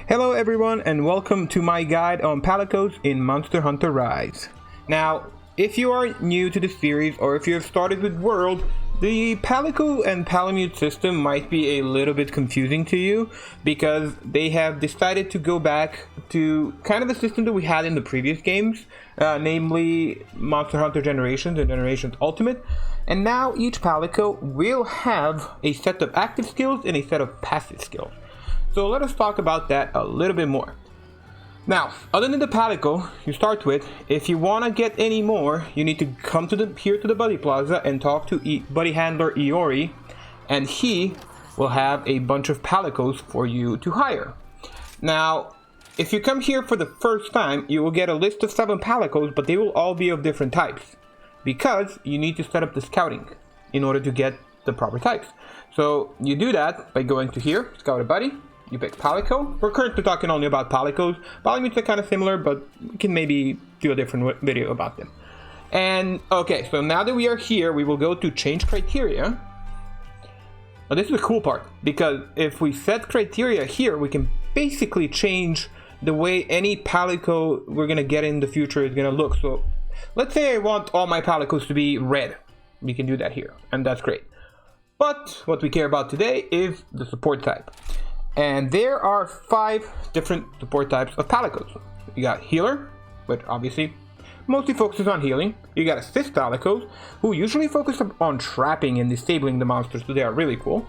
Hello everyone and welcome to my guide on Palicos in Monster Hunter Rise. Now, if you are new to the series or if you have started with World, the Palico and Palamute system might be a little bit confusing to you because they have decided to go back to kind of the system that we had in the previous games, namely Monster Hunter Generations and Generations Ultimate. And now each Palico will have a set of active skills and a set of passive skills. So let us talk about that a little bit more. Now, other than the Palico you start with, if you want to get any more, you need to come here to the Buddy Plaza and talk to Buddy Handler Iori, and he will have a bunch of Palicos for you to hire. Now, if you come here for the first time, you will get a list of 7 Palicos, but they will all be of different types, because you need to set up the scouting in order to get the proper types. So you do that by going to here, Scout a Buddy. You pick Palico. We're currently talking only about Palicos. Palamutes are kind of similar, but we can maybe do a different video about them. And okay, so now that we are here, we will go to change criteria. Now this is the cool part, because if we set criteria here, we can basically change the way any Palico we're gonna get in the future is gonna look. So let's say I want all my Palicos to be red. We can do that here, and that's great. But what we care about today is the support type. And there are 5 different support types of Palicos. You got Healer, which obviously mostly focuses on healing. You got Assist Palicos, who usually focus on trapping and disabling the monsters, so they are really cool.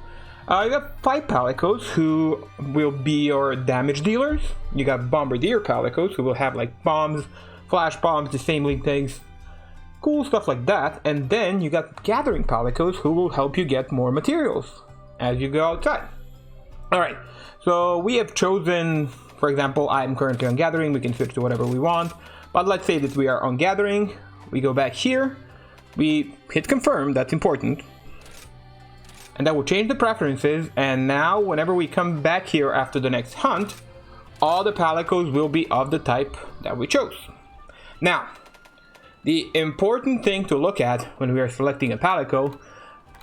You got Fight Palicos, who will be your damage dealers. You got Bombardier Palicos, who will have like bombs, flash bombs, disabling things, cool stuff like that. And then you got Gathering Palicos, who will help you get more materials as you go outside. Alright, so we have chosen, for example, I'm currently on Gathering, we can switch to whatever we want, but let's say that we are on Gathering, we go back here, we hit confirm, that's important, and that will change the preferences, and now whenever we come back here after the next hunt, all the Palicos will be of the type that we chose. Now, the important thing to look at when we are selecting a Palico,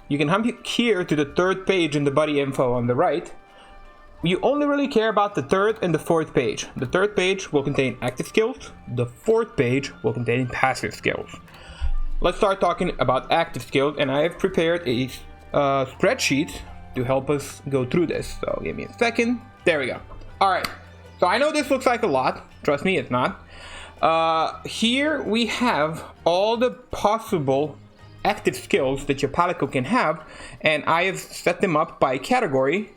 you can come here to the 3rd page in the buddy info on the right. You only really care about the 3rd and the 4th page. The 3rd page will contain active skills. The 4th page will contain passive skills. Let's start talking about active skills, and I have prepared a spreadsheet to help us go through this. So give me a second. There we go. Alright, so I know this looks like a lot. Trust me, it's not. Here we have all the possible active skills that your Palico can have, and I have set them up by category,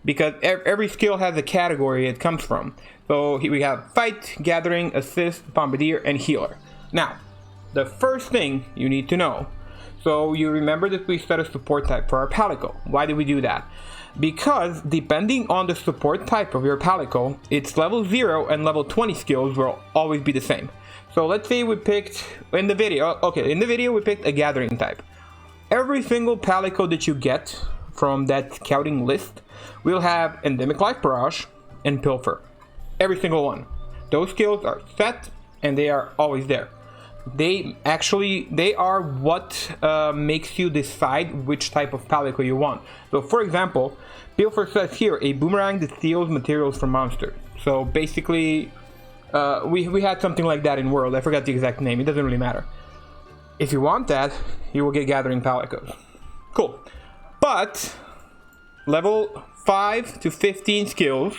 because every skill has a category it comes from. So here we have Fight, Gathering, Assist, Bombardier, and Healer. Now, the first thing you need to know, so you remember that we set a support type for our Palico. Why did we do that? Because depending on the support type of your Palico, its level 0 and level 20 skills will always be the same. So let's say we picked, in the video we picked a Gathering type. Every single Palico that you get from that scouting list will have Endemic Life Barrage and Pilfer. Every single one. Those skills are set and they are always there. They are what makes you decide which type of Palico you want. So for example, Pilfer says here, a boomerang that steals materials from monsters. So basically, we had something like that in World. I forgot the exact name, it doesn't really matter. If you want that, you will get Gathering Palicos. Cool. But level 5 to 15 skills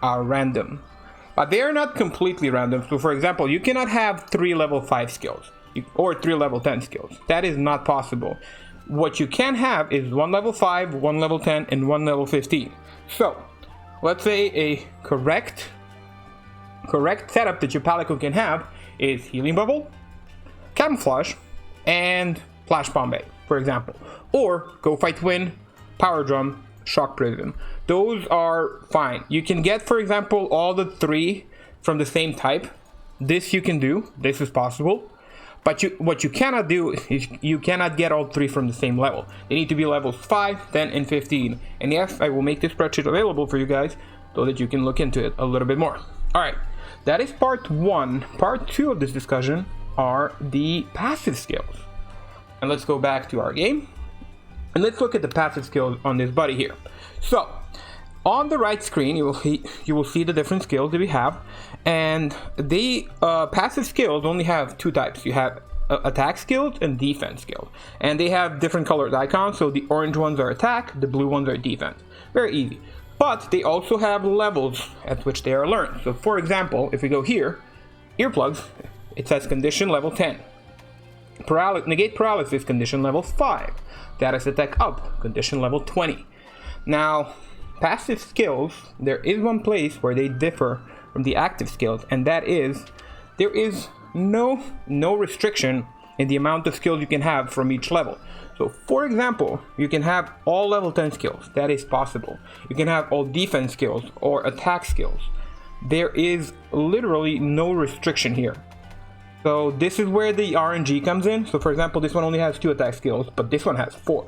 are random. But they are not completely random. So for example, you cannot have 3 level 5 skills or 3 level 10 skills. That is not possible. What you can have is 1 level 5, 1 level 10, and 1 level 15. So let's say a correct setup that your Palico can have is Healing Bubble, Camouflage, and Flash Bomb, for example. Or Go Fight Wind, Power Drum, Shock Prism. Those are fine. You can get, for example, all the 3 from the same type. This you can do. This is possible. But what you cannot do is you cannot get all 3 from the same level. They need to be levels 5, 10, and 15. And yes, I will make this spreadsheet available for you guys so that you can look into it a little bit more. Alright, that is part 1. Part 2 of this discussion are the passive skills. And let's go back to our game. And let's look at the passive skills on this buddy here. So, On the right screen, you will see the different skills that we have, and the passive skills only have two types. You have attack skills and defense skills, and they have different colored icons. So the orange ones are attack, the blue ones are defense. Very easy. But they also have levels at which they are learned. So for example, if we go here, earplugs, it says condition level 10. Negate paralysis, condition level 5. Status attack up, condition level 20. Now, passive skills, there is one place where they differ from the active skills, and that is there is no restriction in the amount of skills you can have from each level. So for example, you can have all level 10 skills. That is possible. You can have all defense skills or attack skills. There is literally no restriction here. So this is where the RNG comes in. So for example, this one only has 2 attack skills, but this one has 4.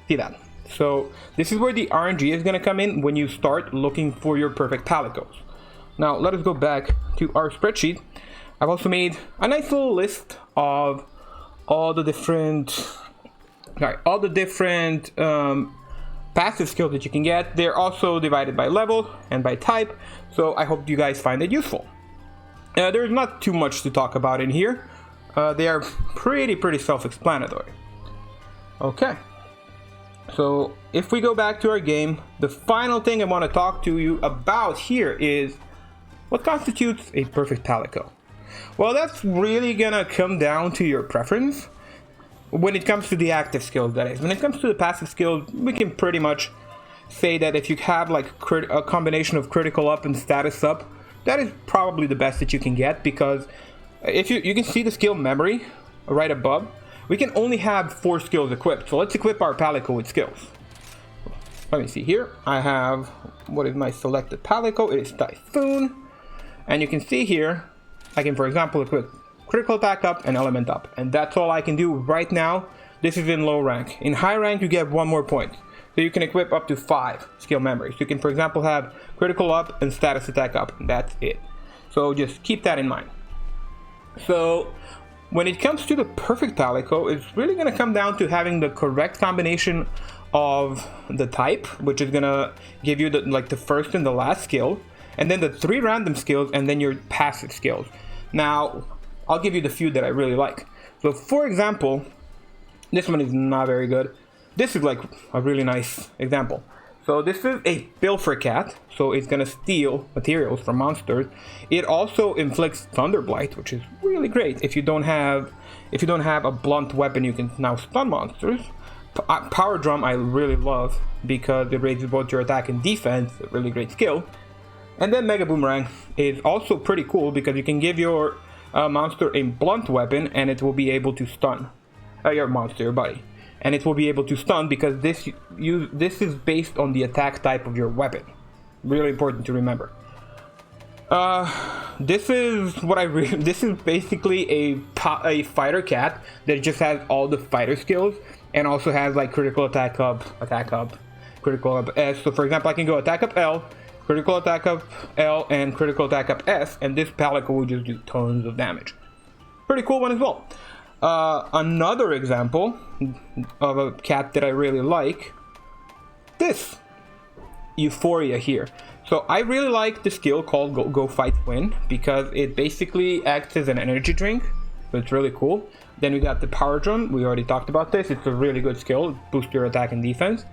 See that? So this is where the RNG is going to come in when you start looking for your perfect Palicos. Now let us go back to our spreadsheet. I've also made a nice little list of all the different passive skills that you can get. They're also divided by level and by type, so I hope you guys find it useful. There's not too much to talk about in here. They are pretty self-explanatory. Okay, so if we go back to our game, the final thing I want to talk to you about here is what constitutes a perfect Palico. Well, that's really gonna come down to your preference when it comes to the active skills, that is. When it comes to the passive skills, we can pretty much say that if you have like a combination of critical up and status up, that is probably the best that you can get, because if you can see the skill memory right above, we can only have 4 skills equipped. So let's equip our Palico with skills. Let me see here. I have, what is my selected Palico? It is Typhoon. And you can see here, I can, for example, equip critical attack up and element up. And that's all I can do right now. This is in low rank. In high rank, you get 1 more point. So you can equip up to 5 skill memories. You can, for example, have critical up and status attack up. That's it. So just keep that in mind. So when it comes to the perfect Palico, it's really going to come down to having the correct combination of the type, which is going to give you the first and the last skill, and then the 3 random skills, and then your passive skills. Now, I'll give you the few that I really like. So for example, this one is not very good. This is like a really nice example. So this is a pilfer cat, so it's gonna steal materials from monsters. It also inflicts thunder blight, which is really great. If you don't have a blunt weapon, you can now stun monsters. Power drum I really love because it raises both your attack and defense, a really great skill. And then Mega Boomerang is also pretty cool because you can give your monster a blunt weapon and it will be able to stun your monster, your buddy. And it will be able to stun because this is based on the attack type of your weapon. Really important to remember. This is basically a fighter cat that just has all the fighter skills and also has like critical attack up, critical up S. So for example, I can go attack up L, critical attack up L, and critical attack up S, and this Palico will just do tons of damage. Pretty cool one as well. Another example of a cat that I really like, this Euphoria here. So I really like the skill called Go Fight Win because it basically acts as an energy drink, so it's really cool. Then we got the Power Drum, we already talked about this, it's a really good skill, it boosts your attack and defense.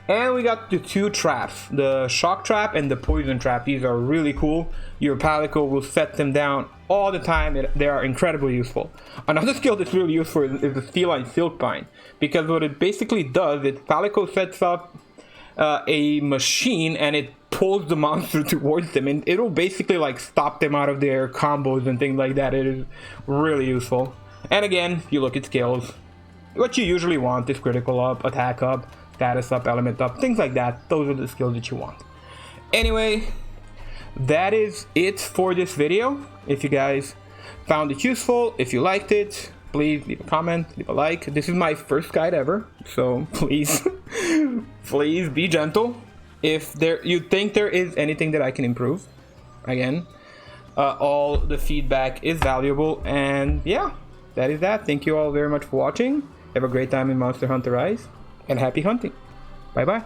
And we got the 2 traps, the Shock Trap and the Poison Trap. These are really cool. Your Palico will set them down all the time. They are incredibly useful. Another skill that's really useful is the Feline Silk Bind, because what it basically does is Palico sets up a machine and it pulls the monster towards them, and it'll basically like stop them out of their combos and things like that. It is really useful. And again, if you look at skills, what you usually want is critical up, attack up, status up, element up, things like that. Those are the skills that you want. Anyway, that is it for this video. If you guys found it useful, if you liked it, please leave a comment, leave a like. This is my first guide ever, so please please be gentle. If you think there is anything that I can improve, again, all the feedback is valuable. And yeah, that is that. Thank you all very much for watching. Have a great time in Monster Hunter Rise, and happy hunting. Bye bye.